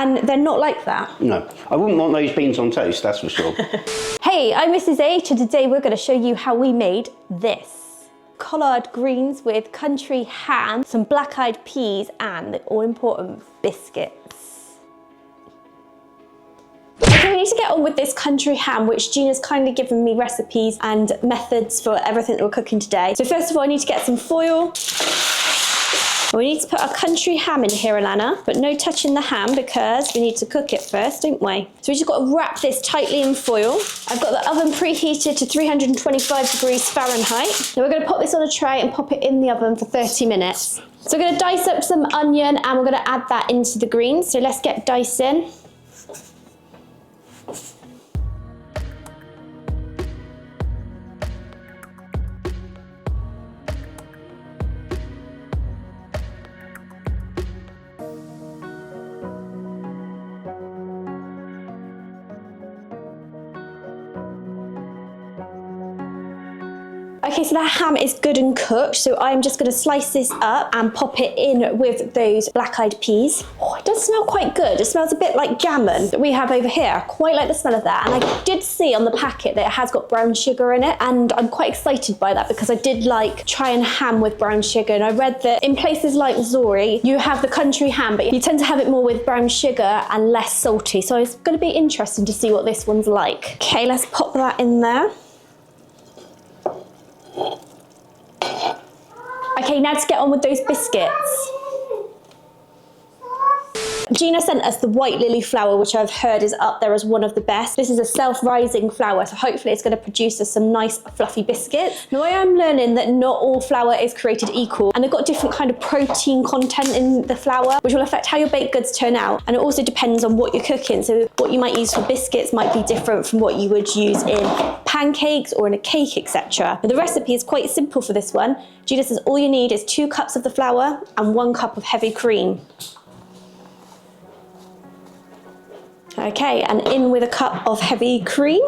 and they're not like that. No, I wouldn't want those beans on toast, that's for sure. Hey, I'm Mrs. H, and today we're going to show you how we made this. Collard greens with country ham, some black-eyed peas, and the all-important biscuits. Okay, we need to get on with this country ham, which Gina's kindly given me recipes and methods for everything that we're cooking today. So first of all, I need to get some foil. We need to put our country ham in here, Alana, but no touching the ham because we need to cook it first, don't we? So we just got to wrap this tightly in foil. I've got the oven preheated to 325 degrees Fahrenheit. Now we're going to pop this on a tray and pop it in the oven for 30 minutes. So we're going to dice up some onion and we're going to add that into the greens. So let's get dicing. Okay, so that ham is good and cooked, so I'm just going to slice this up and pop it in with those black-eyed peas. Oh, it does smell quite good. It smells a bit like gammon that we have over here. I quite like the smell of that, and I did see on the packet that it has got brown sugar in it, and I'm quite excited by that because I did like trying ham with brown sugar, and I read that in places like Missouri, you have the country ham, but you tend to have it more with brown sugar and less salty, so it's going to be interesting to see what this one's like. Okay, let's pop that in there. Okay, now to get on with those biscuits. Gina sent us the white lily flour, which I've heard is up there as one of the best. This is a self-rising flour, so hopefully it's going to produce us some nice fluffy biscuits. Now I am learning that not all flour is created equal, and they've got different kind of protein content in the flour, which will affect how your baked goods turn out. And it also depends on what you're cooking. So what you might use for biscuits might be different from what you would use in pancakes or in a cake, etc. The recipe is quite simple for this one. Gina says all you need is 2 cups of the flour and 1 cup of heavy cream. Okay, and in with a cup of heavy cream.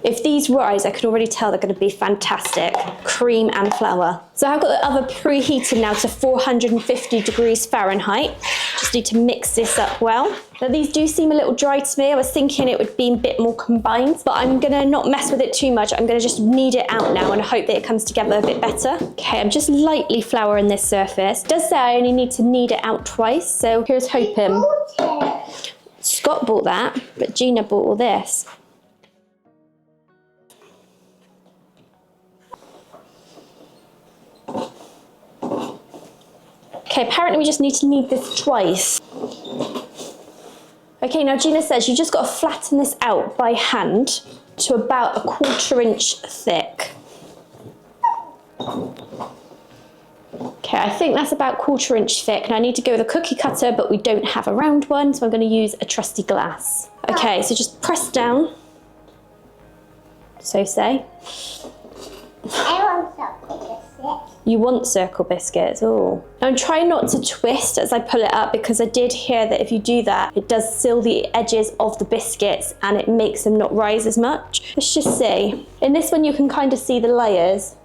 If these rise, I can already tell they're going to be fantastic. Cream and flour. So I've got the oven preheated now to 450 degrees Fahrenheit. Just need to mix this up well. Now these do seem a little dry to me. I was thinking it would be a bit more combined, but I'm gonna not mess with it too much. I'm gonna just knead it out now and hope that it comes together a bit better. Okay, I'm just lightly flouring this surface. It does say I only need to knead it out twice, so here's hoping. Scott bought that, but Gina bought all this. Okay, apparently we just need to knead this twice. Okay, now Gina says you just got to flatten this out by hand to about 1/4 inch thick. Okay, I think that's about 1/4 inch thick. Now I need to go with a cookie cutter, but we don't have a round one, so I'm going to use a trusty glass. Okay, so just press down. So say. I want circle biscuits. You want circle biscuits, oh. Now I'm trying not to twist as I pull it up because I did hear that if you do that, it does seal the edges of the biscuits and it makes them not rise as much. Let's just see. In this one you can kind of see the layers.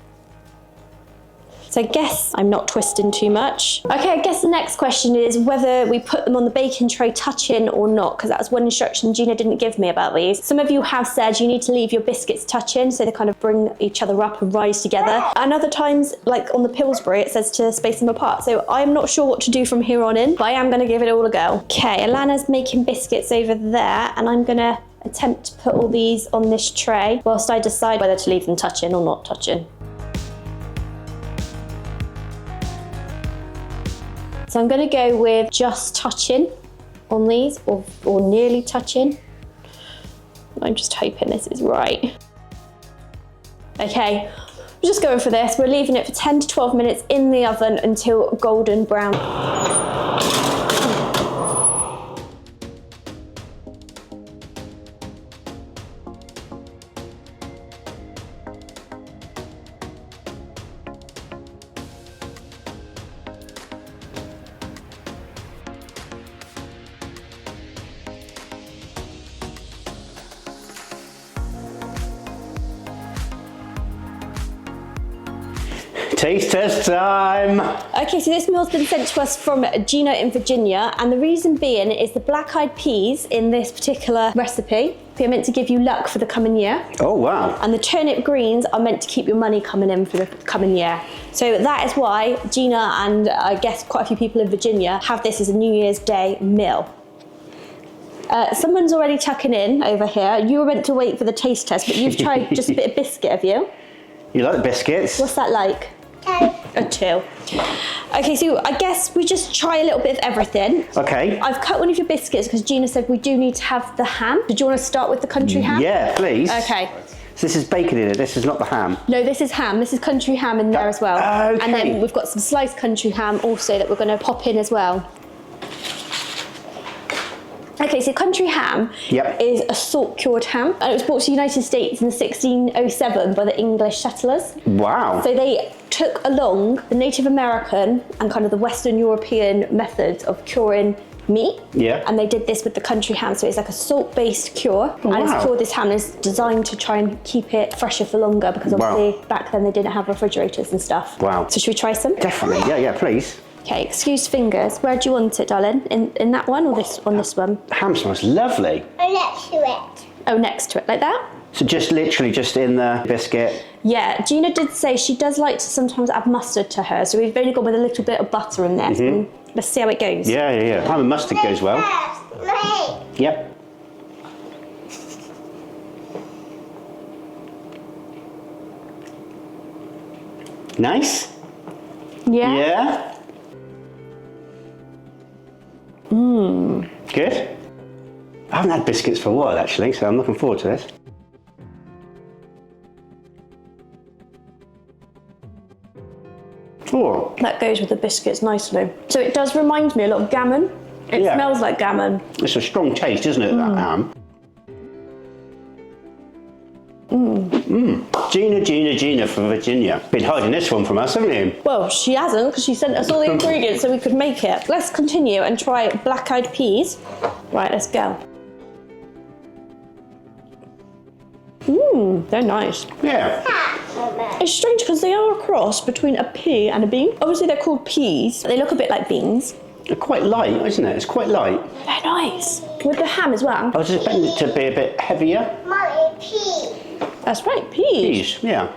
So I guess I'm not twisting too much. Okay, I guess the next question is whether we put them on the baking tray touching or not, because that was one instruction Gina didn't give me about these. Some of you have said you need to leave your biscuits touching so they kind of bring each other up and rise together. And other times, like on the Pillsbury, it says to space them apart. So I'm not sure what to do from here on in, but I am gonna give it all a go. Okay, Alana's making biscuits over there, and I'm gonna attempt to put all these on this tray whilst I decide whether to leave them touching or not touching. So I'm going to go with just touching on these, or nearly touching. I'm just hoping this is right. Okay, we're just going for this. We're leaving it for 10 to 12 minutes in the oven until golden brown. Taste test time. Okay, so this meal's been sent to us from Gina in Virginia, and the reason being is the black-eyed peas in this particular recipe are meant to give you luck for the coming year. Oh, wow. And the turnip greens are meant to keep your money coming in for the coming year. So that is why Gina and I guess quite a few people in Virginia have this as a New Year's Day meal. Someone's already tucking in over here. You were meant to wait for the taste test, but you've tried just a bit of biscuit, have you? You like the biscuits? What's that like? 2. A 2. Okay, so I guess we just try a little bit of everything. Okay. I've cut one of your biscuits because Gina said we do need to have the ham. Did you want to start with the country ham? Yeah, please. Okay. So this is bacon in it, this is not the ham. No, this is ham. This is country ham in there as well. Okay. And then we've got some sliced country ham also that we're going to pop in as well. Okay, so country ham is a salt-cured ham, and it was brought to the United States in 1607 by the English settlers. Wow. So they took along the Native American and kind of the Western European methods of curing meat. Yeah. And they did this with the country ham, so it's like a salt-based cure. Oh, and wow. it's cured. This ham is designed to try and keep it fresher for longer because obviously back then they didn't have refrigerators and stuff. Wow. So should we try some? Definitely, yeah, please. Okay, excuse fingers. Where do you want it, darling? In that one or this one? The ham smells lovely. Next to it. Oh, next to it, like that? So just literally just in the biscuit. Yeah, Gina did say she does like to sometimes add mustard to her, so we've only gone with a little bit of butter in there. And let's see how it goes. Yeah. Ham and mustard goes well. First, me. Yep. Nice. Yeah? Yeah. Good. I haven't had biscuits for a while actually, so I'm looking forward to this. Oh. That goes with the biscuits nicely. So it does remind me a lot of gammon. It smells like gammon. It's a strong taste, isn't it, that ham? Gina from Virginia. Been hiding this one from us, haven't you? Well, she hasn't because she sent us all the ingredients so we could make it. Let's continue and try black-eyed peas. Right, let's go. They're nice. Yeah. It's strange because they are a cross between a pea and a bean. Obviously they're called peas, but they look a bit like beans. They're quite light, isn't it? It's quite light. They're nice. With the ham as well. I was expecting it to be a bit heavier. Mommy, pea. That's right, peas. Peas, yeah.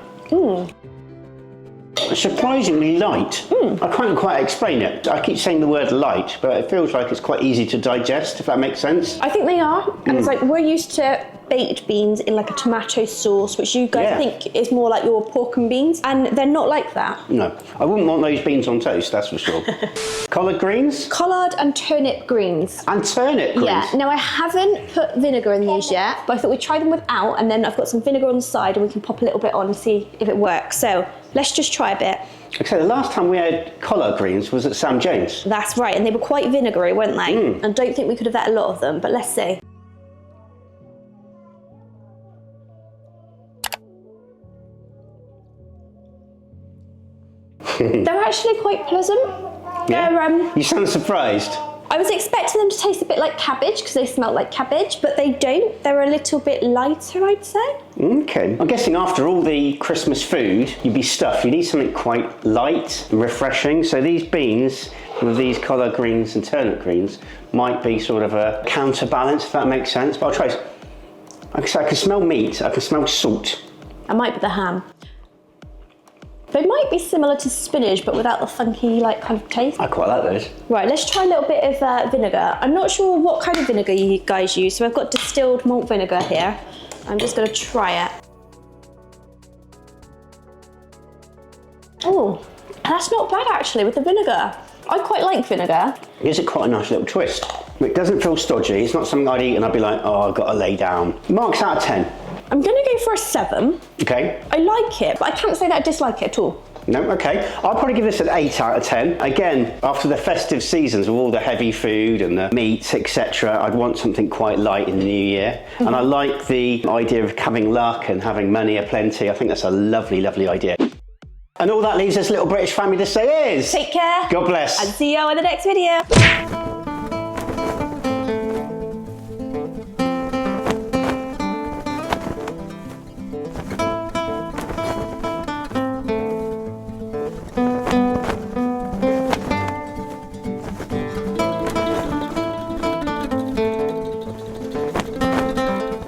It's surprisingly light. I can't quite explain it. I keep saying the word light, but it feels like it's quite easy to digest, if that makes sense. I think they are. And it's like we're used to baked beans in like a tomato sauce, which you guys think is more like your pork and beans. And they're not like that. No, I wouldn't want those beans on toast, that's for sure. Collard greens? Collard and turnip greens. And turnip greens? Yeah, now I haven't put vinegar in these yet, but I thought we'd try them without, and then I've got some vinegar on the side and we can pop a little bit on and see if it works. So let's just try a bit. Okay, the last time we had collard greens was at Sam James. That's right, and they were quite vinegary, weren't they? I don't think we could have had a lot of them, but let's see. They're actually quite pleasant. Yeah? You sound surprised. I was expecting them to taste a bit like cabbage because they smell like cabbage, but they don't. They're a little bit lighter, I'd say. Okay. I'm guessing after all the Christmas food, you'd be stuffed. You need something quite light and refreshing. So these beans with these collard greens and turnip greens might be sort of a counterbalance, if that makes sense. But I'll try. I can smell meat. I can smell salt. I might be the ham. They might be similar to spinach, but without the funky, like, kind of taste. I quite like those. Right, let's try a little bit of vinegar. I'm not sure what kind of vinegar you guys use, so I've got distilled malt vinegar here. I'm just going to try it. Oh, that's not bad actually with the vinegar. I quite like vinegar. It gives it quite a nice little twist. It doesn't feel stodgy. It's not something I'd eat and I'd be like, oh, I've got to lay down. Marks out of 10. I'm going to go for a 7. Okay. I like it, but I can't say that I dislike it at all. No, okay. I'll probably give this an 8 out of 10. Again, after the festive seasons with all the heavy food and the meats, etc., I'd want something quite light in the new year. And I like the idea of having luck and having money aplenty. I think that's a lovely, lovely idea. And all that leaves this little British family to say is... Take care. God bless. And see you in the next video.